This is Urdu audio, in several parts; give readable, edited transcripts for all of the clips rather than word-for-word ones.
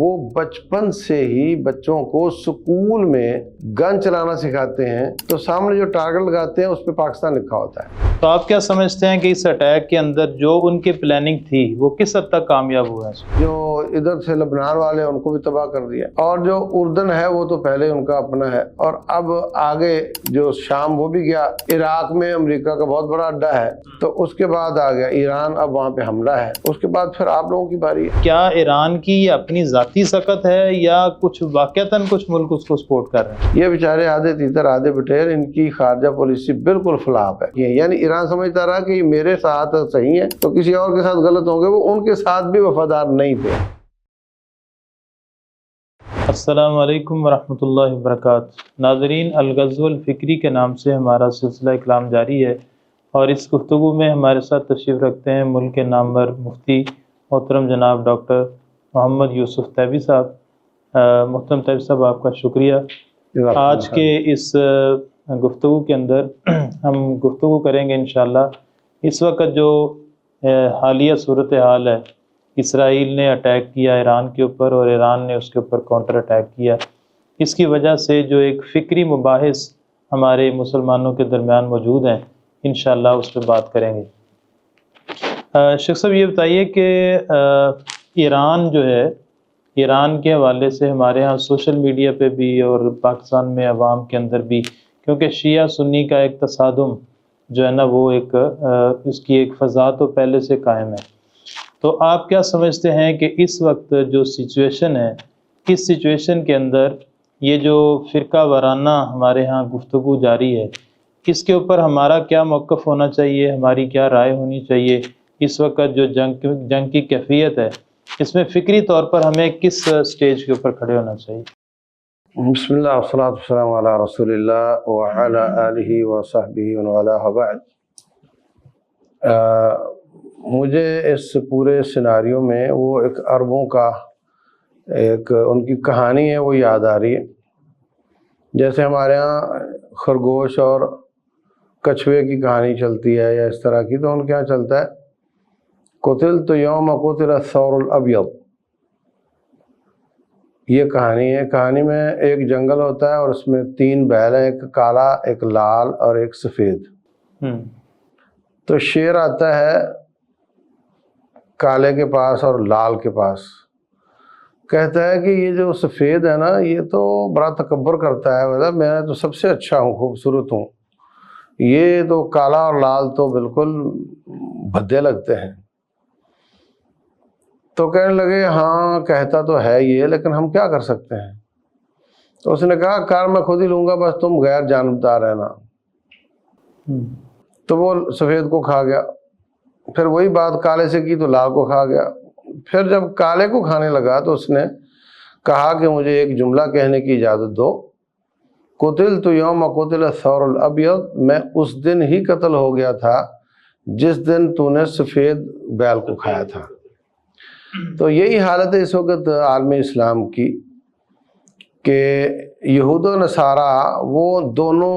وہ بچپن سے ہی بچوں کو سکول میں گن چلانا سکھاتے ہیں، تو سامنے جو ٹارگٹ لگاتے ہیں اس پہ پاکستان لکھا ہوتا ہے۔ تو آپ کیا سمجھتے ہیں کہ اس اٹیک کے اندر جو ان کی پلاننگ تھی وہ کس حد تک کامیاب ہوا ہے؟ جو ادھر سے لبنان والے ان کو بھی تباہ کر دیا، اور جو اردن ہے وہ تو پہلے ان کا اپنا ہے، اور اب آگے جو شام وہ بھی گیا، عراق میں امریکہ کا بہت بڑا اڈا ہے، تو اس کے بعد آ گیا ایران، اب وہاں پہ حملہ ہے، اس کے بعد پھر آپ لوگوں کی باری ہے۔ کیا ایران کی یہ اپنی ذاتی سکت ہے یا کچھ واقعتاً کچھ ملک اس کو سپورٹ کر رہے ہیں؟ یہ بیچارے آدھے تیتر آدھے بٹیر، ان کی خارجہ پالیسی بالکل فلاپ ہے۔ یعنی ایران سمجھتا رہا کہ یہ میرے ساتھ صحیح ہے تو کسی اور کے ساتھ غلط ہوں گے، وہ ان کے ساتھ بھی وفادار نہیں تھے۔ السلام علیکم ورحمۃ اللہ وبرکاتہ۔ ناظرین، الغزو الفکری کے نام سے ہمارا سلسلہ کلام جاری ہے، اور اس گفتگو میں ہمارے ساتھ تشریف رکھتے ہیں ملک کے نامور مفتی محترم جناب ڈاکٹر محمد یوسف تیبی صاحب۔ محترم تیبی صاحب، آپ کا شکریہ۔ آج کے اس گفتگو کے اندر ہم گفتگو کریں گے انشاءاللہ اس وقت جو حالیہ صورتحال ہے، اسرائیل نے اٹیک کیا ایران کے اوپر اور ایران نے اس کے اوپر کاؤنٹر اٹیک کیا، اس کی وجہ سے جو ایک فکری مباحث ہمارے مسلمانوں کے درمیان موجود ہیں، انشاءاللہ اس پہ بات کریں گے۔ شیخ صاحب، یہ بتائیے کہ ایران جو ہے، ایران کے حوالے سے ہمارے ہاں سوشل میڈیا پہ بھی اور پاکستان میں عوام کے اندر بھی، کیونکہ شیعہ سنی کا ایک تصادم جو ہے نا، وہ ایک اس کی ایک فضا تو پہلے سے قائم ہے۔ تو آپ کیا سمجھتے ہیں کہ اس وقت جو سچویشن ہے، اس سچویشن کے اندر یہ جو فرقہ وارانہ ہمارے ہاں گفتگو جاری ہے، اس کے اوپر ہمارا کیا موقف ہونا چاہیے، ہماری کیا رائے ہونی چاہیے؟ اس وقت جو جنگ کی کیفیت ہے، اس میں فکری طور پر ہمیں کس سٹیج کے اوپر کھڑے ہونا چاہیے؟ بسم اللہ والصلاۃ والسلام علی رسول اللہ وعلی آلہ وصحبہ ومن والہ وبعد۔ مجھے اس پورے سیناریو میں وہ ایک عربوں کا ایک ان کی کہانی ہے وہ یاد آ رہی ہے۔ جیسے ہمارے ہاں خرگوش اور کچھوے کی کہانی چلتی ہے یا اس طرح کی، تو ان کے یہاں چلتا ہے قتلت یوم قتل الثور الابیض۔ یہ کہانی ہے۔ کہانی میں ایک جنگل ہوتا ہے اور اس میں 3 بیل ہیں، ایک کالا، ایک لال اور ایک سفید۔ تو شیر آتا ہے کالے کے پاس اور لال کے پاس، کہتا ہے کہ یہ جو سفید ہے نا، یہ تو بڑا تکبر کرتا ہے، مطلب میں تو سب سے اچھا ہوں، خوبصورت ہوں، یہ تو کالا اور لال تو بالکل بھدے لگتے ہیں۔ تو کہنے لگے ہاں کہتا تو ہے یہ، لیکن ہم کیا کر سکتے ہیں؟ تو اس نے کہا کار میں خود ہی لوں گا، بس تم غیر جانبدار رہنا۔ تو وہ سفید کو کھا گیا، پھر وہی بات کالے سے کی تو لال کو کھا گیا۔ پھر جب کالے کو کھانے لگا تو اس نے کہا کہ مجھے ایک جملہ کہنے کی اجازت دو، قتلت یوم قتل الثور الابیض، میں اس دن ہی قتل ہو گیا تھا جس دن تو نے سفید بیل کو کھایا تھا۔ تو یہی حالت ہے اس وقت عالم اسلام کی کہ یہود و نصارہ وہ دونوں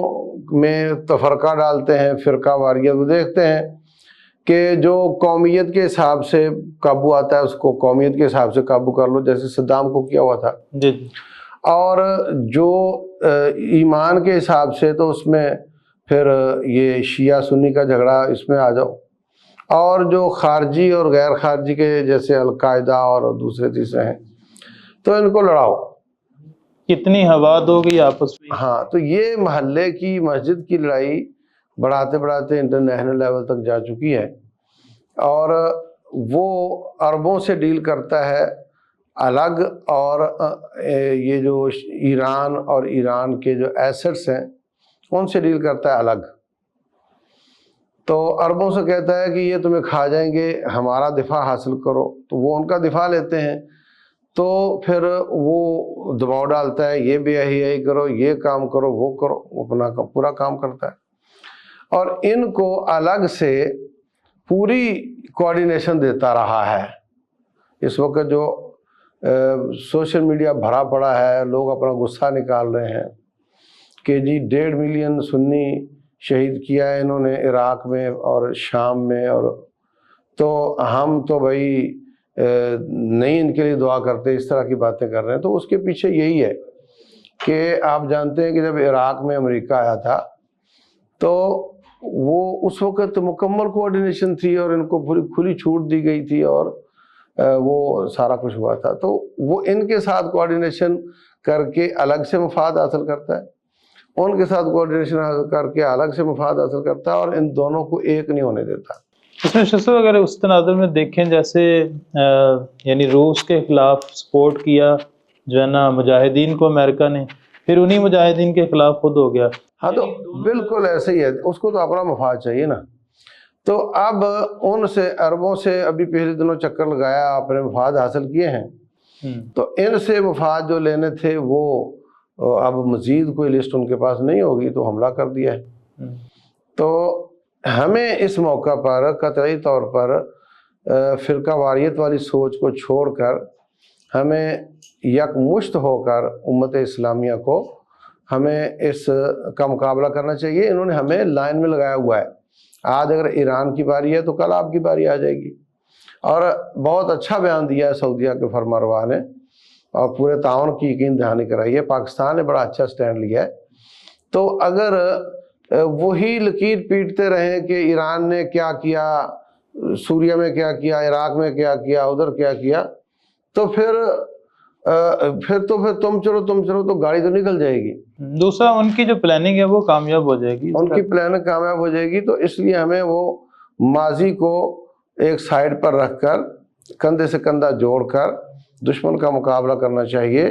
میں تفرقہ ڈالتے ہیں، فرقہ واریت۔ وہ دیکھتے ہیں کہ جو قومیت کے حساب سے قابو آتا ہے اس کو قومیت کے حساب سے قابو کر لو، جیسے صدام کو کیا ہوا تھا۔ اور جو ایمان کے حساب سے تو اس میں پھر یہ شیعہ سنی کا جھگڑا، اس میں آ جاؤ۔ اور جو خارجی اور غیر خارجی کے جیسے القاعدہ اور دوسرے تیسرے ہیں، تو ان کو لڑاؤ۔ کتنی ہواد ہوگی آپس میں۔ ہاں، تو یہ محلے کی مسجد کی لڑائی بڑھاتے بڑھاتے انٹرنیشنل لیول تک جا چکی ہے، اور وہ عربوں سے ڈیل کرتا ہے الگ، اور یہ جو ایران اور ایران کے جو ایسٹس ہیں ان سے ڈیل کرتا ہے الگ۔ تو عربوں سے کہتا ہے کہ یہ تمہیں کھا جائیں گے، ہمارا دفاع حاصل کرو، تو وہ ان کا دفاع لیتے ہیں۔ تو پھر وہ دباؤ ڈالتا ہے، یہ بے حیائی کرو، یہ کام کرو، وہ کرو، وہ اپنا پورا کام کرتا ہے، اور ان کو الگ سے پوری کوآرڈینیشن دیتا رہا ہے۔ اس وقت جو سوشل میڈیا بھرا پڑا ہے، لوگ اپنا غصہ نکال رہے ہیں کہ جی 1.5 ملین سنی شہید کیا ہے انہوں نے عراق میں اور شام میں، اور تو ہم تو بھائی نہیں ان کے لیے دعا کرتے، اس طرح کی باتیں کر رہے ہیں. تو اس کے پیچھے یہی ہے کہ آپ جانتے ہیں کہ جب عراق میں امریکہ آیا تھا تو وہ اس وقت مکمل کوآرڈینیشن تھی اور ان کو پوری کھلی چھوٹ دی گئی تھی اور وہ سارا کچھ ہوا تھا. تو وہ ان کے ساتھ کوآرڈینیشن کر کے الگ سے مفاد حاصل کرتا ہے، ان کے ساتھ کوآرڈینیشن حاصل کر کے الگ سے مفاد حاصل کرتا ہے، اور ان دونوں کو ایک نہیں ہونے دیتا. اس میں شخص اگر اس تناظر میں دیکھیں جیسے یعنی روس کے خلاف سپورٹ کیا جو ہے نا مجاہدین کو امریکہ نے، پھر انہی مجاہدین کے خلاف خود ہو گیا. ہاں تو بالکل ایسے ہی ہے، اس کو تو اپنا مفاد چاہیے نا. تو اب ان سے عربوں سے ابھی پچھلے دنوں چکر لگایا، اپنے مفاد حاصل کیے ہیں. تو ان سے مفاد جو لینے تھے وہ اب مزید کوئی لسٹ ان کے پاس نہیں ہوگی تو حملہ کر دیا ہے. تو ہمیں اس موقع پر قطعی طور پر فرقہ واریت والی سوچ کو چھوڑ کر ہمیں یکمشت ہو کر امت اسلامیہ کو ہمیں اس کا مقابلہ کرنا چاہیے. انہوں نے ہمیں لائن میں لگایا ہوا ہے. آج اگر ایران کی باری ہے تو کل آپ کی باری آ جائے گی. اور بہت اچھا بیان دیا ہے سعودیہ کے فرمانروا نے اور پورے تعاون کی یقین دہانی کرائی ہے. پاکستان نے بڑا اچھا سٹینڈ لیا ہے. تو اگر وہی لکیر پیٹتے رہیں کہ ایران نے کیا کیا، سوریہ میں کیا کیا، عراق میں کیا کیا، ادھر کیا کیا، تو پھر تم چلو تو گاڑی تو نکل جائے گی. دوسرا ان کی جو پلاننگ ہے وہ کامیاب ہو جائے گی، ان کی پلاننگ کامیاب ہو جائے گی. تو اس لیے ہمیں وہ ماضی کو ایک سائڈ پر رکھ کر کندھے سے کندھا جوڑ کر دشمن کا مقابلہ کرنا چاہیے.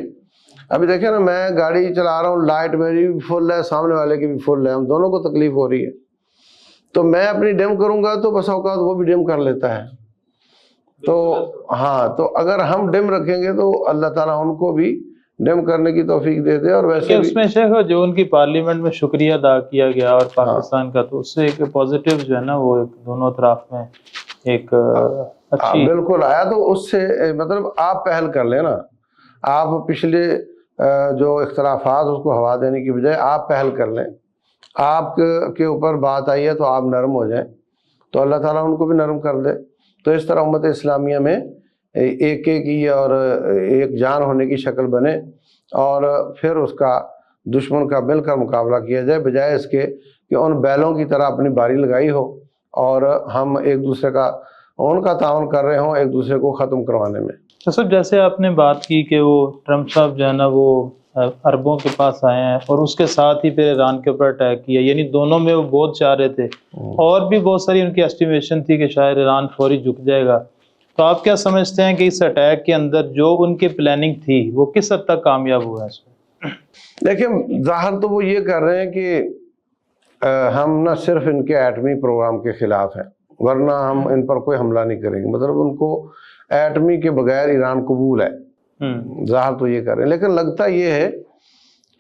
ابھی دیکھیں نا، میں گاڑی چلا رہا ہوں، لائٹ میری بھی فل ہے، سامنے والے کی بھی فل ہے، ہم دونوں کو تکلیف ہو رہی ہے. تو میں اپنی ڈیم کروں گا تو بس اوقات وہ بھی ڈیم کر لیتا ہے. تو ہاں، تو اگر ہم ڈیم رکھیں گے تو اللہ تعالیٰ ان کو بھی ڈیم کرنے کی توفیق دے دے. اور ویسے اس میں شیخ جو ان کی پارلیمنٹ میں شکریہ ادا کیا گیا اور پاکستان کا، تو اس سے ایک پازیٹیو جو ہے نا وہ دونوں اطراف میں ایک اچھی بالکل آیا. تو اس سے مطلب آپ پہل کر لیں نا، آپ پچھلے جو اختلافات اس کو ہوا دینے کی بجائے آپ پہل کر لیں. آپ کے اوپر بات آئی ہے تو آپ نرم ہو جائیں تو اللہ تعالیٰ ان کو بھی نرم کر دے. تو اس طرح امت اسلامیہ میں ایک کی اور ایک جان ہونے کی شکل بنے اور پھر اس کا دشمن کا مل کر مقابلہ کیا جائے، بجائے اس کے کہ ان بیلوں کی طرح اپنی باری لگائی ہو اور ہم ایک دوسرے کا ان کا تعاون کر رہے ہوں ایک دوسرے کو ختم کروانے میں. سب جیسے آپ نے بات کی کہ وہ ٹرمپ صاحب جو ہے نا وہ عربوں کے پاس آئے ہیں اور اس کے ساتھ ہی پھر ایران کے اوپر اٹیک کیا، یعنی دونوں میں وہ بہت چاہ رہے تھے اور بھی بہت ساری ان کی اسٹیمیشن تھی کہ شاید ایران فوری جھک جائے گا. تو آپ کیا سمجھتے ہیں کہ اس اٹیک کے اندر جو ان کی پلاننگ تھی وہ کس حد تک کامیاب ہوا ہے؟ اس میں دیکھیں، ظاہر تو وہ یہ کر رہے ہیں کہ ہم نہ صرف ان کے ایٹمی پروگرام کے خلاف ہیں، ورنہ ہم ان پر کوئی حملہ نہیں کریں گے. مطلب ان کو ایٹمی کے بغیر ایران قبول ہے، ظاہر تو یہ کر رہے ہیں. لیکن لگتا یہ ہے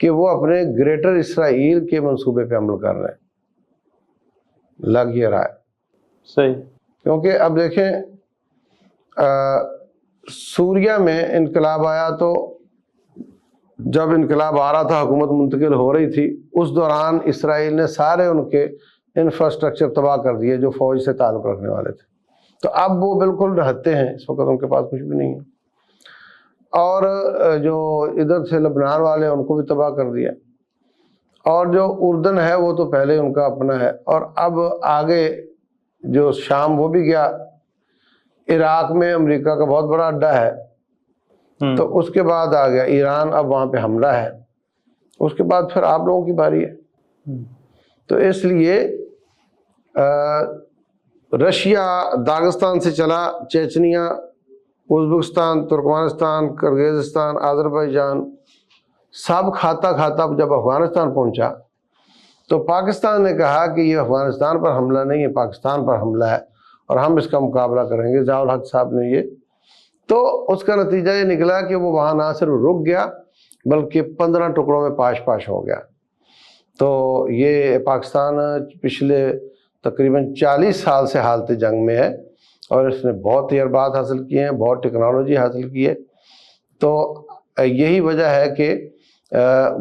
کہ وہ اپنے گریٹر اسرائیل کے منصوبے پہ عمل کر رہے ہیں، لگ یہ رہا ہے. صحیح. کیونکہ اب دیکھیں، سوریہ میں انقلاب آیا تو جب انقلاب آ رہا تھا، حکومت منتقل ہو رہی تھی، اس دوران اسرائیل نے سارے ان کے انفراسٹرکچر تباہ کر دیے جو فوج سے تعلق رکھنے والے تھے. تو اب وہ بالکل رہتے ہیں، اس وقت ان کے پاس کچھ بھی نہیں ہے. اور جو ادھر سے لبنان والے ان کو بھی تباہ کر دیا، اور جو اردن ہے وہ تو پہلے ان کا اپنا ہے، اور اب آگے جو شام وہ بھی گیا. عراق میں امریکہ کا بہت بڑا اڈا ہے، تو اس کے بعد آ گیا ایران، اب وہاں پہ حملہ ہے. اس کے بعد پھر آپ لوگوں کی باری ہے. تو اس لیے رشیا داغستان سے چلا، چیچنیا، ازبکستان، ترکمانستان، کرغیزستان، آذربائیجان، سب کھاتا کھاتا جب افغانستان پہنچا تو پاکستان نے کہا کہ یہ افغانستان پر حملہ نہیں ہے، پاکستان پر حملہ ہے اور ہم اس کا مقابلہ کریں گے. ضیاء الحق صاحب نے یہ، تو اس کا نتیجہ یہ نکلا کہ وہ وہاں نہ صرف رک گیا بلکہ 15 ٹکڑوں میں پاش ہو گیا. تو یہ پاکستان پچھلے تقریباً 40 سال سے حالت جنگ میں ہے اور اس نے بہت تجربات حاصل کیے ہیں، بہت ٹیکنالوجی حاصل کی ہے. تو یہی وجہ ہے کہ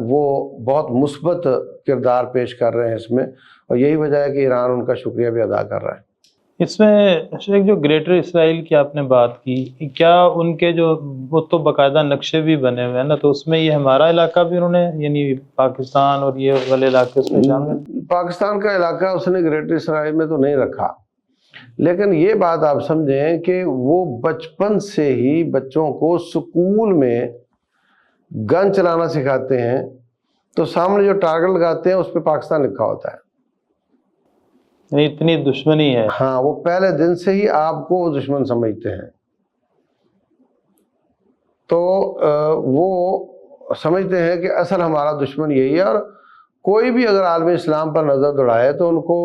وہ بہت مثبت کردار پیش کر رہے ہیں اس میں، اور یہی وجہ ہے کہ ایران ان کا شکریہ بھی ادا کر رہا ہے. اس میں شیخ جو گریٹر اسرائیل کی آپ نے بات کی، کیا ان کے جو وہ تو باقاعدہ نقشے بھی بنے ہوئے ہیں نا، تو اس میں یہ ہمارا علاقہ بھی انہوں نے یعنی پاکستان اور یہ والے علاقے اس میں شامل؟ پاکستان کا علاقہ اس نے گریٹر اسرائیل میں تو نہیں رکھا، لیکن یہ بات آپ سمجھیں کہ وہ بچپن سے ہی بچوں کو سکول میں گن چلانا سکھاتے ہیں، تو سامنے جو ٹارگٹ لگاتے ہیں اس پہ پاکستان لکھا ہوتا ہے۔ یعنی اتنی دشمنی ہے۔ ہاں، وہ پہلے دن سے ہی آپ کو دشمن سمجھتے ہیں، تو وہ سمجھتے ہیں کہ اصل ہمارا دشمن یہی ہے، اور کوئی بھی اگر عالم اسلام پر نظر دوڑائے تو ان کو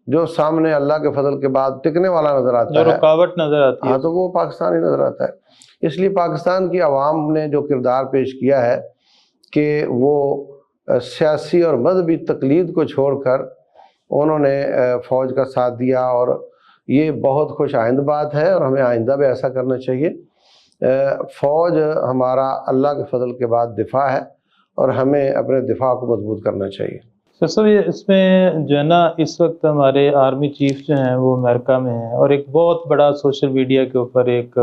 جو سامنے اللہ کے فضل کے بعد ٹکنے والا نظر آتا جو ہے، رکاوٹ نظر آتی ہے، ہاں، تو وہ پاکستان ہی نظر آتا ہے۔ اس لیے پاکستان کی عوام نے جو کردار پیش کیا ہے کہ وہ سیاسی اور مذہبی تقلید کو چھوڑ کر انہوں نے فوج کا ساتھ دیا، اور یہ بہت خوش آئند بات ہے، اور ہمیں آئندہ بھی ایسا کرنا چاہیے۔ فوج ہمارا اللہ کے فضل کے بعد دفاع ہے، اور ہمیں اپنے دفاع کو مضبوط کرنا چاہیے۔ سر صاحب یہ اس میں جو ہے نا اس وقت ہمارے آرمی چیف جو ہیں وہ امریکہ میں ہیں، اور ایک بہت بڑا سوشل میڈیا کے اوپر ایک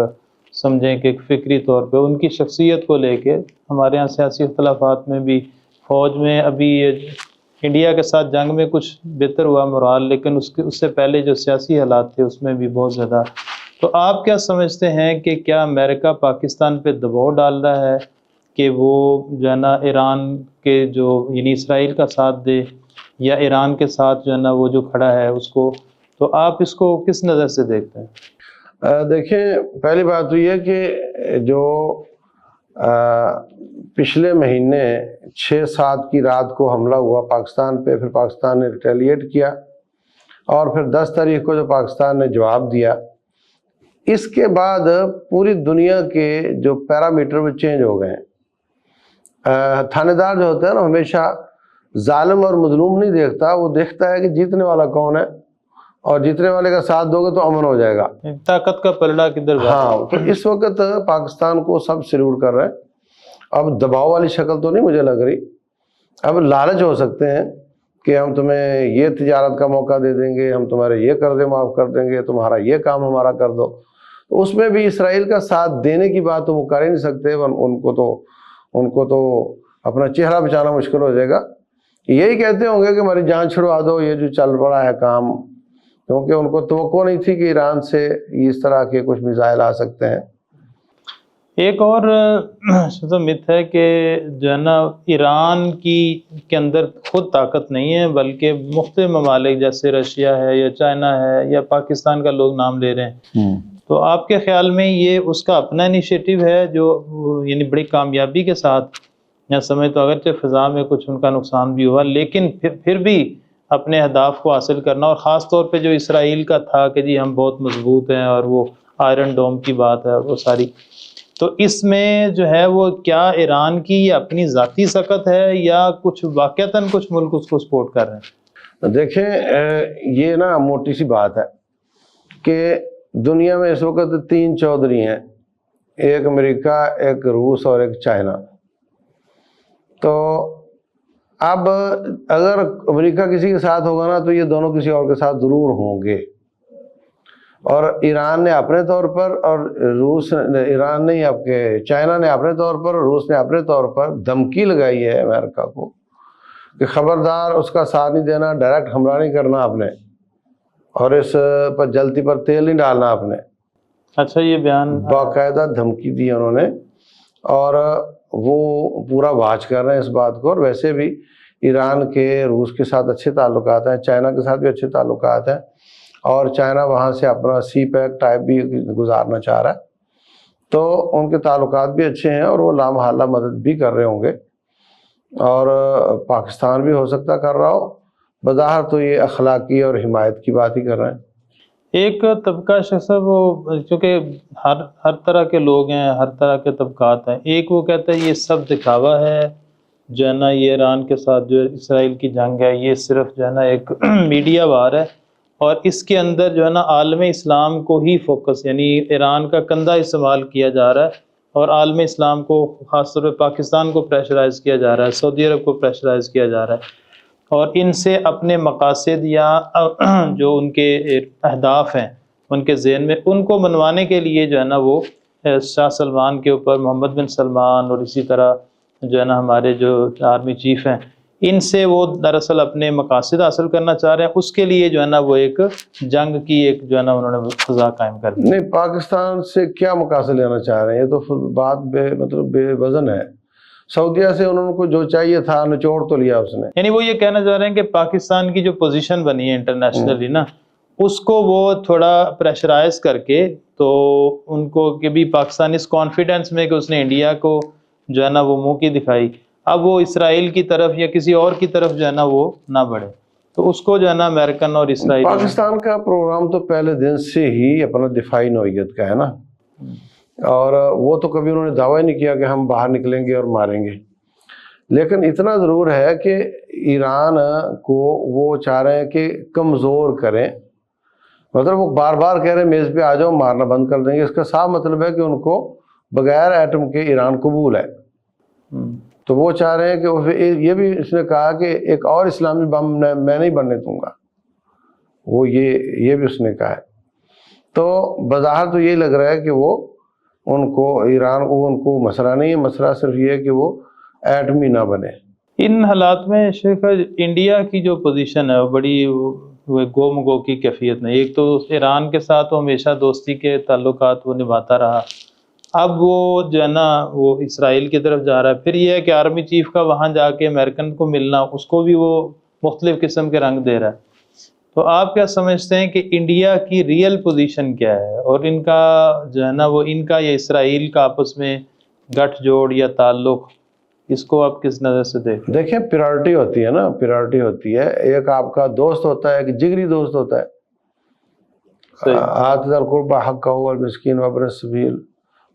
سمجھیں کہ ایک فکری طور پہ ان کی شخصیت کو لے کے ہمارے ہاں سیاسی اختلافات میں بھی، فوج میں ابھی انڈیا کے ساتھ جنگ میں کچھ بہتر ہوا مورال، لیکن اس سے پہلے جو سیاسی حالات تھے اس میں بھی بہت زیادہ۔ تو آپ کیا سمجھتے ہیں کہ کیا امریکہ پاکستان پہ دباؤ ڈال رہا ہے کہ وہ جو ہے نا ایران کے جو یعنی اسرائیل کا ساتھ دے، یا ایران کے ساتھ جو ہے نا وہ جو کھڑا ہے اس کو؟ تو آپ اس کو کس نظر سے دیکھتے ہیں؟ دیکھیں، پہلی بات تو یہ کہ جو پچھلے مہینے 6/7 کی رات کو حملہ ہوا پاکستان پہ، پھر پاکستان نے ریٹیلیٹ کیا، اور پھر 10 تاریخ کو جو پاکستان نے جواب دیا، اس کے بعد پوری دنیا کے جو پیرامیٹر وہ چینج ہو گئے ہیں۔ تھانے دار جو ہوتا ہے نا، ہمیشہ ظالم اور مظلوم نہیں دیکھتا، وہ دیکھتا ہے کہ جیتنے والا کون ہے، اور جیتنے والے کا ساتھ دو گے تو امن ہو جائے گا۔ طاقت کا پلڑا کدھر جاتا ہے؟ ہاں، تو اس وقت پاکستان کو سب سلیوٹ کر رہے ہیں۔ اب دباؤ والی شکل تو نہیں مجھے لگ رہی، اب لالچ ہو سکتے ہیں کہ ہم تمہیں یہ تجارت کا موقع دے دیں گے، ہم تمہارے یہ قرضے معاف کر دیں گے، تمہارا یہ کام ہمارا کر دو۔ تو اس میں بھی اسرائیل کا ساتھ دینے کی بات تو وہ کر ہی نہیں سکتے، ان کو تو اپنا چہرہ بچانا مشکل ہو جائے گا۔ یہی کہتے ہوں گے کہ ہماری جان چھڑوا دو یہ جو چل پڑا ہے کام، کیونکہ ان کو توقع نہیں تھی کہ ایران سے اس طرح کے کچھ میزائل آ سکتے ہیں۔ ایک اور مت ہے کہ جو ہے نا ایران کے اندر خود طاقت نہیں ہے، بلکہ مختلف ممالک جیسے رشیا ہے یا چائنا ہے یا پاکستان کا لوگ نام لے رہے ہیں، تو آپ کے خیال میں یہ اس کا اپنا انیشیٹو ہے جو یعنی بڑی کامیابی کے ساتھ، یا سمجھ تو اگرچہ فضا میں کچھ ان کا نقصان بھی ہوا، لیکن پھر بھی اپنے اہداف کو حاصل کرنا، اور خاص طور پہ جو اسرائیل کا تھا کہ جی ہم بہت مضبوط ہیں، اور وہ آئرن ڈوم کی بات ہے وہ ساری، تو اس میں جو ہے وہ کیا ایران کی یہ اپنی ذاتی سکت ہے یا کچھ واقعتاً کچھ ملک اس کو سپورٹ کر رہے ہیں؟ دیکھیں، یہ نا موٹی سی بات ہے کہ دنیا میں اس وقت 3 چودھری ہیں، ایک امریکہ، ایک روس اور ایک چائنا۔ تو اب اگر امریکہ کسی کے ساتھ ہوگا نا تو یہ دونوں کسی اور کے ساتھ ضرور ہوں گے، اور ایران نے اپنے طور پر، اور چائنا نے اپنے طور پر، اور روس نے اپنے طور پر دھمکی لگائی ہے امریکہ کو کہ خبردار اس کا ساتھ نہیں دینا، ڈائریکٹ حملہ نہیں کرنا آپ نے، اور اس پر جلتی پر تیل نہیں ڈالنا آپ نے۔ اچھا، یہ بیان باقاعدہ دھمکی دی انہوں نے، اور وہ پورا واچ کر رہے ہیں اس بات کو۔ اور ویسے بھی ایران کے روس کے ساتھ اچھے تعلقات ہیں، چائنا کے ساتھ بھی اچھے تعلقات ہیں، اور چائنا وہاں سے اپنا سی پیک ٹائپ بھی گزارنا چاہ رہا ہے، تو ان کے تعلقات بھی اچھے ہیں، اور وہ لامحالہ مدد بھی کر رہے ہوں گے، اور پاکستان بھی ہو سکتا کر رہا ہو۔ بظاہر تو یہ اخلاقی اور حمایت کی بات ہی کر رہے ہیں۔ ایک طبقہ شخص وہ، چونکہ ہر طرح کے لوگ ہیں، ہر طرح کے طبقات ہیں، ایک وہ کہتا ہے یہ سب دکھاوا ہے جو ہے نا، یہ ایران کے ساتھ جو اسرائیل کی جنگ ہے یہ صرف جو ہے نا ایک میڈیا وار ہے، اور اس کے اندر جو ہے نا عالم اسلام کو ہی فوکس، یعنی ایران کا کندھا استعمال کیا جا رہا ہے، اور عالم اسلام کو خاص طور پہ پاکستان کو پریشرائز کیا جا رہا ہے، سعودی عرب کو پریشرائز کیا جا رہا ہے، اور ان سے اپنے مقاصد یا جو ان کے اہداف ہیں ان کے ذہن میں، ان کو منوانے کے لیے جو ہے نا وہ شاہ سلمان کے اوپر محمد بن سلمان اور اسی طرح جو ہے نا ہمارے جو آرمی چیف ہیں، ان سے وہ دراصل اپنے مقاصد حاصل کرنا چاہ رہے ہیں. اس کے لیے جو ہے نا وہ ایک جنگ کی ایک جو ہے نا انہوں نے فضا قائم کر دی. نہیں، پاکستان سے کیا مقاصد لینا چاہ رہے ہیں؟ یہ تو بات بے وزن ہے. سعودیہ سے انہوں کو جو چاہیے تھا نچوڑ تو لیا اس نے. یعنی وہ یہ کہنا چاہ رہے ہیں کہ پاکستان کی جو پوزیشن بنی ہے انٹرنیشنلی نا، اس کو وہ تھوڑا پریشرائز کر کے، تو ان کو کہ بھی پاکستان اس کانفیڈنس میں کہ اس نے انڈیا کو جو ہے نا وہ منہ کی دکھائی، اب وہ اسرائیل کی طرف یا کسی اور کی طرف جو ہے نا وہ نہ بڑھے. تو اس کو جو ہے نا امریکن اور اسرائیل، پاکستان کا پروگرام تو پہلے دن سے ہی اپنا دفاعی نوعیت کا ہے نا، اور وہ تو کبھی انہوں نے دعویٰ نہیں کیا کہ ہم باہر نکلیں گے اور ماریں گے. لیکن اتنا ضرور ہے کہ ایران کو وہ چاہ رہے ہیں کہ کمزور کریں. مطلب وہ بار بار کہہ رہے ہیں میز پہ آ جاؤ، مارنا بند کر دیں گے. اس کا صاف مطلب ہے کہ ان کو بغیر ایٹم کے ایران قبول ہے. تو وہ چاہ رہے ہیں کہ یہ بھی اس نے کہا کہ ایک اور اسلامی بم میں نہیں بننے دوں گا. وہ یہ بھی اس نے کہا ہے. تو بظاہر تو یہی لگ رہا ہے کہ وہ ان کو ایران کو ان کو مسئلہ نہیں ہے، مسئلہ صرف یہ ہے کہ وہ ایٹمی نہ بنے. ان حالات میں شیخ انڈیا کی جو پوزیشن ہے وہ بڑی گو مگو کی کیفیت میں. ایک تو ایران کے ساتھ وہ ہمیشہ دوستی کے تعلقات وہ نبھاتا رہا، اب وہ جو ہے نا وہ اسرائیل کی طرف جا رہا ہے. پھر یہ ہے کہ آرمی چیف کا وہاں جا کے امریکن کو ملنا، اس کو بھی وہ مختلف قسم کے رنگ دے رہا ہے. تو آپ کیا سمجھتے ہیں کہ انڈیا کی ریئل پوزیشن کیا ہے، اور ان کا جو ہے نا وہ ان کا یا اسرائیل کا آپس میں گٹھ جوڑ یا تعلق، اس کو آپ کس نظر سے دیکھیں پریورٹی ہوتی ہے نا، پریورٹی ہوتی ہے. ایک آپ کا دوست ہوتا ہے، ایک جگری دوست ہوتا ہے. آت ذا القربى حقہ والمسکین وابن السبیل،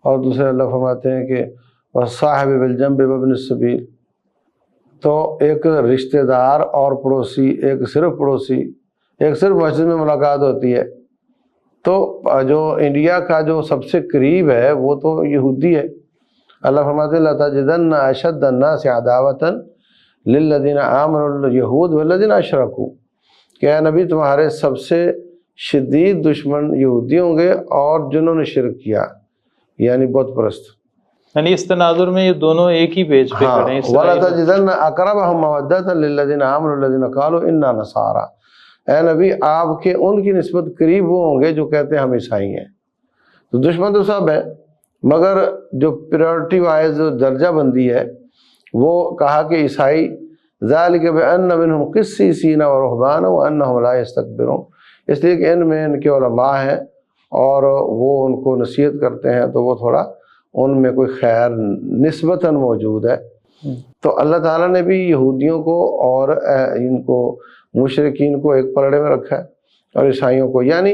اور دوسرے اللہ فرماتے ہیں کہ والصاحب بالجنب وابن السبیل. تو ایک رشتہ دار اور پڑوسی، ایک صرف پڑوسی، ایک صرف مسجد میں ملاقات ہوتی ہے. تو جو انڈیا کا جو سب سے قریب ہے وہ تو یہودی ہے. اللہ فرماتے ہیں لَتَجِدَنَّ أَشَدَّ النَّاسِ عَدَاوَةً لِلَّذِينَ آمَنُوا الْيَهُودُ وَالَّذِينَ أَشْرَكُوا، کہ اے نبی تمہارے سب سے شدید دشمن یہودی ہوں گے اور جنہوں نے شرک کیا، یعنی بت پرست. یعنی اس تناظر میں یہ دونوں ایک ہی پیج پہ کھڑے ہیں. وَلَتَجِدَنَّ أَقْرَبَهُمْ مَوَدَّةً لِلَّذِينَ آمَنُوا الَّذِينَ قَالُوا إِنَّا نَصَارَىٰ. اے نبی آپ کے ان کی نسبت قریب وہ ہوں گے جو کہتے ہیں ہم عیسائی ہیں. تو دشمن تو سب ہے، مگر جو پریورٹی وائز جو درجہ بندی ہے وہ کہا کہ عیسائی ذَلِكَ بِأَنَّ مِنْهُمْ قِسِّيسِينَ وَرُهْبَانًا وَأَنَّهُمْ لَا يَسْتَكْبِرُونَ. اس لیے کہ ان میں ان کے علماء ہیں اور وہ ان کو نصیحت کرتے ہیں، تو وہ تھوڑا ان میں کوئی خیر نسبتاً موجود ہے. تو اللہ تعالیٰ نے بھی یہودیوں کو اور ان کو مشرکین کو ایک پلڑے میں رکھا ہے، اور عیسائیوں کو. یعنی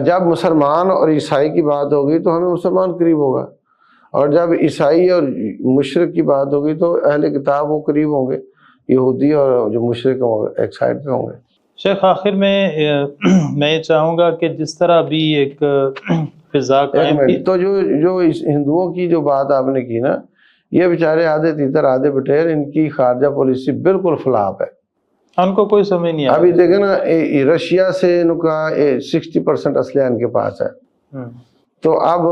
جب مسلمان اور عیسائی کی بات ہوگی تو ہمیں مسلمان قریب ہوگا، اور جب عیسائی اور مشرک کی بات ہوگی تو اہل کتاب وہ قریب ہوں گے، یہودی اور جو مشرک ہوں گے ایک سائڈ پہ ہوں گے. شیخ آخر میں میں یہ چاہوں گا کہ جس طرح بھی ایک فضا قائم کی، تو جو ہندوؤں کی جو بات آپ نے کی نا، یہ بیچارے آدھے تیتر آدھے بٹیر، ان کی خارجہ پالیسی بالکل فلاپ ہے. ان کو کوئی سمجھ نہیں آ ابھی دیکھیں نا رشیا سے ان کا 60% اسلحہ ان کے پاس ہے. تو اب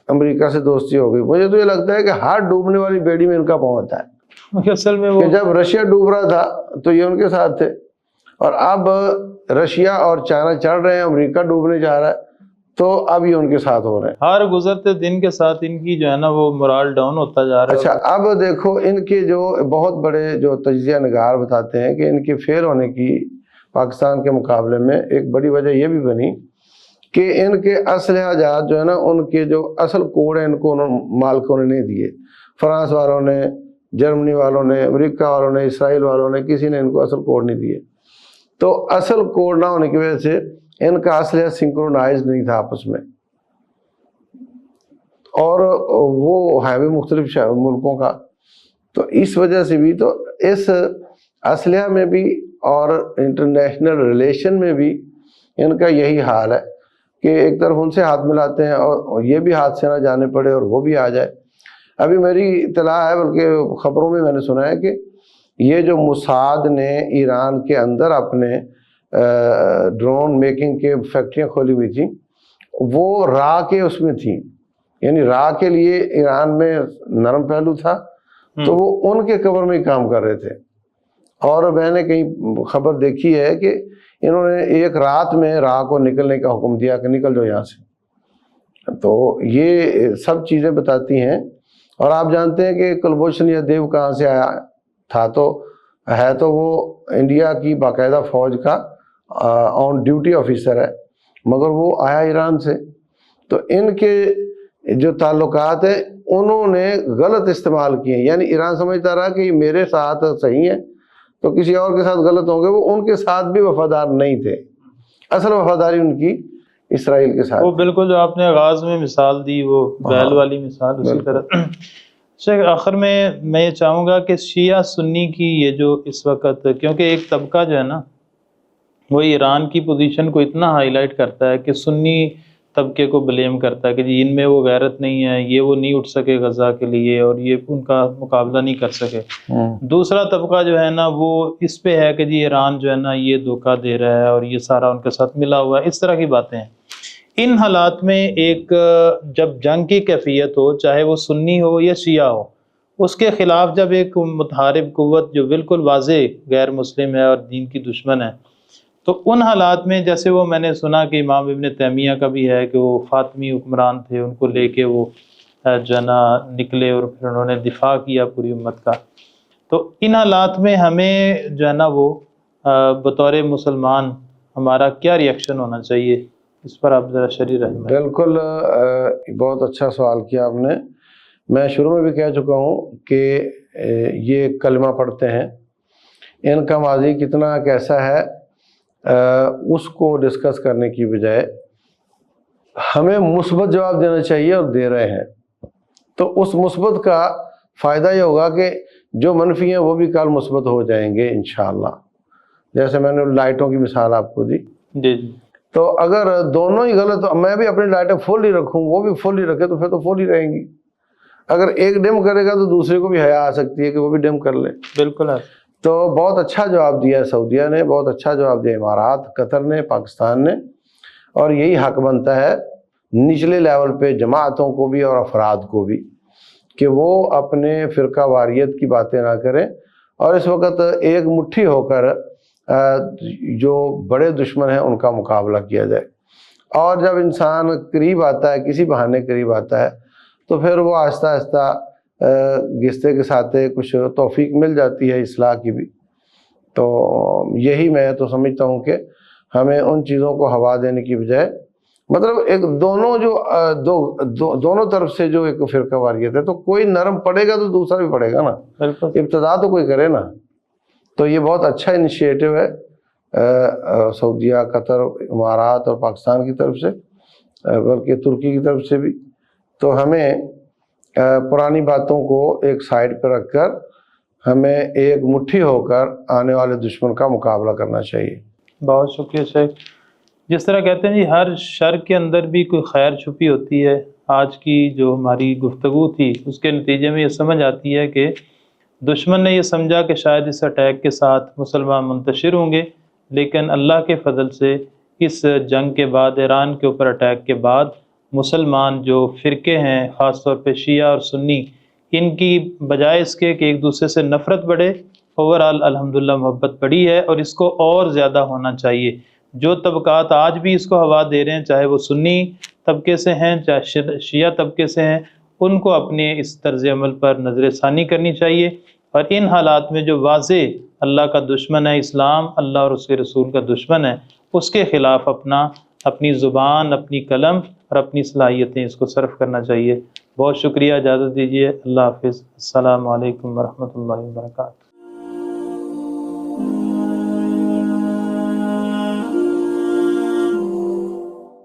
امریکہ سے دوستی ہو گئی. مجھے تو یہ لگتا ہے کہ ہاتھ ڈوبنے والی بیڑی میں ان کا پہنچ ہے. اصل میں وہ کہ جب رشیا ڈوب رہا تھا تو یہ ان کے ساتھ تھے، اور اب رشیا اور چائنا چڑھ رہے ہیں، امریکہ ڈوبنے جا رہا ہے، تو اب یہ ان کے ساتھ ہو رہے ہیں. ہر گزرتے دن کے ساتھ ان کی جو ہے نا وہ مورال ڈاؤن ہوتا جا رہا ہے. اچھا اب دیکھو ان کے جو بہت بڑے جو تجزیہ نگار بتاتے ہیں کہ ان کے فیل ہونے کی پاکستان کے مقابلے میں ایک بڑی وجہ یہ بھی بنی کہ ان کے اسلحہ جات جو ہے نا، ان کے جو اصل کوڈ ہیں ان کو مالکوں نے نہیں دیے. فرانس والوں نے، جرمنی والوں نے، امریکہ والوں نے، اسرائیل والوں نے، کسی نے ان کو اصل کوڈ نہیں دیے. تو اصل کوڈ نہ ہونے کی وجہ سے ان کا اسلحہ سنکرونائز نہیں تھا آپس میں، اور وہ ہے بھی مختلف ملکوں کا. تو اس وجہ سے بھی تو اس اسلحہ میں بھی اور انٹرنیشنل ریلیشن میں بھی ان کا یہی حال ہے کہ ایک طرف ان سے ہاتھ ملاتے ہیں اور یہ بھی ہاتھ سے نہ جانے پڑے اور وہ بھی آ جائے. ابھی میری اطلاع ہے، بلکہ خبروں میں میں نے سنا ہے کہ یہ جو موساد نے ایران کے اندر اپنے ڈرون میکنگ کے فیکٹریاں کھولی ہوئی تھیں، وہ را کے اس میں تھیں، یعنی را کے لیے ایران میں نرم پہلو تھا، تو وہ ان کے کور میں ہی کام کر رہے تھے۔ اور میں نے کہیں خبر دیکھی ہے کہ انہوں نے ایک رات میں را کو نکلنے کا حکم دیا کہ نکل جاؤ یہاں سے۔ تو یہ سب چیزیں بتاتی ہیں۔ اور آپ جانتے ہیں کہ کلبھوشن یادیو کہاں سے آیا تھا، تو ہے تو وہ انڈیا کی باقاعدہ فوج کا آن ڈیوٹی آفیسر ہے، مگر وہ آیا ایران سے۔ تو ان کے جو تعلقات ہیں انہوں نے غلط استعمال کیے، یعنی ایران سمجھتا رہا کہ یہ میرے ساتھ صحیح ہے تو کسی اور کے ساتھ غلط ہوں گے۔ وہ ان کے ساتھ بھی وفادار نہیں تھے، اصل وفاداری ان کی اسرائیل کے ساتھ۔ وہ بالکل جو آپ نے آغاز میں مثال دی، وہ بیل والی مثال، اسی طرح شیخ آخر میں یہ چاہوں گا کہ شیعہ سنی کی یہ جو اس وقت، کیونکہ ایک طبقہ جو ہے نا وہ ایران کی پوزیشن کو اتنا ہائی لائٹ کرتا ہے کہ سنی طبقے کو بلیم کرتا ہے کہ جی ان میں وہ غیرت نہیں ہے، یہ وہ نہیں اٹھ سکے غزہ کے لیے اور یہ ان کا مقابلہ نہیں کر سکے۔ دوسرا طبقہ جو ہے نا وہ اس پہ ہے کہ جی ایران جو ہے نا یہ دھوکہ دے رہا ہے اور یہ سارا ان کے ساتھ ملا ہوا ہے، اس طرح کی باتیں ہیں۔ ان حالات میں ایک جب جنگ کی کیفیت ہو، چاہے وہ سنی ہو یا شیعہ ہو، اس کے خلاف جب ایک متحارب قوت جو بالکل واضح غیر مسلم ہے اور دین کی دشمن ہے، تو ان حالات میں جیسے وہ میں نے سنا کہ امام ابن تیمیہ کا بھی ہے کہ وہ فاطمی حکمران تھے، ان کو لے کے وہ جو ہے نا نکلے اور پھر انہوں نے دفاع کیا پوری امت کا۔ تو ان حالات میں ہمیں جو ہے نا وہ بطور مسلمان ہمارا کیا ریئیکشن ہونا چاہیے، اس پر آپ ذرا شرح رحمت۔ بالکل بہت اچھا سوال کیا آپ نے۔ میں شروع میں بھی کہہ چکا ہوں کہ یہ کلمہ پڑھتے ہیں، ان کا ماضی کتنا کیسا ہے اس کو ڈسکس کرنے کی بجائے ہمیں مثبت جواب دینا چاہیے، اور دے رہے ہیں۔ تو اس مثبت کا فائدہ یہ ہوگا کہ جو منفی ہیں وہ بھی کل مثبت ہو جائیں گے انشاءاللہ۔ جیسے میں نے لائٹوں کی مثال آپ کو دی، جی جی، تو اگر دونوں ہی غلط، میں بھی اپنی لائٹیں فل ہی رکھوں، وہ بھی فل ہی رکھے، تو پھر تو فل ہی رہیں گی۔ اگر ایک ڈم کرے گا تو دوسرے کو بھی حیا آ سکتی ہے کہ وہ بھی ڈم کر لے۔ بالکل ہے۔ تو بہت اچھا جواب دیا سعودیہ نے، بہت اچھا جواب دیا امارات، قطر نے، پاکستان نے، اور یہی حق بنتا ہے نچلے لیول پہ جماعتوں کو بھی اور افراد کو بھی کہ وہ اپنے فرقہ واریت کی باتیں نہ کریں، اور اس وقت ایک مٹھی ہو کر جو بڑے دشمن ہیں ان کا مقابلہ کیا جائے۔ اور جب انسان قریب آتا ہے، کسی بہانے قریب آتا ہے، تو پھر وہ آہستہ آہستہ گھستے کے ساتھ کچھ توفیق مل جاتی ہے اصلاح کی بھی۔ تو یہی میں تو سمجھتا ہوں کہ ہمیں ان چیزوں کو ہوا دینے کی بجائے، مطلب ایک دونوں طرف سے جو ایک فرقہ واریت ہے، تو کوئی نرم پڑے گا تو دوسرا بھی پڑے گا نا، ابتدا تو کوئی کرے نا۔ تو یہ بہت اچھا انیشیٹو ہے سعودیہ، قطر، امارات اور پاکستان کی طرف سے، بلکہ ترکی کی طرف سے بھی۔ تو ہمیں پرانی باتوں کو ایک سائڈ پہ رکھ کر ہمیں ایک مٹھی ہو کر آنے والے دشمن کا مقابلہ کرنا چاہیے۔ بہت شکریہ شیخ۔ جس طرح کہتے ہیں جی ہر شر کے اندر بھی کوئی خیر چھپی ہوتی ہے، آج کی جو ہماری گفتگو تھی اس کے نتیجے میں یہ سمجھ آتی ہے کہ دشمن نے یہ سمجھا کہ شاید اس اٹیک کے ساتھ مسلمان منتشر ہوں گے، لیکن اللہ کے فضل سے اس جنگ کے بعد، ایران کے اوپر اٹیک کے بعد، مسلمان جو فرقے ہیں، خاص طور پہ شیعہ اور سنی، ان کی بجائے اس کے کہ ایک دوسرے سے نفرت بڑھے، اوورآل الحمدللہ محبت بڑھی ہے، اور اس کو اور زیادہ ہونا چاہیے۔ جو طبقات آج بھی اس کو ہوا دے رہے ہیں، چاہے وہ سنی طبقے سے ہیں چاہے شیعہ طبقے سے ہیں، ان کو اپنے اس طرز عمل پر نظر ثانی کرنی چاہیے، اور ان حالات میں جو واضح اللہ کا دشمن ہے، اسلام، اللہ اور اس کے رسول کا دشمن ہے، اس کے خلاف اپنی زبان، اپنی قلم اور اپنی صلاحیتیں اس کو صرف کرنا چاہیے۔ بہت شکریہ، اجازت دیجیے، اللہ حافظ، السلام علیکم ورحمۃ اللہ وبرکاتہ۔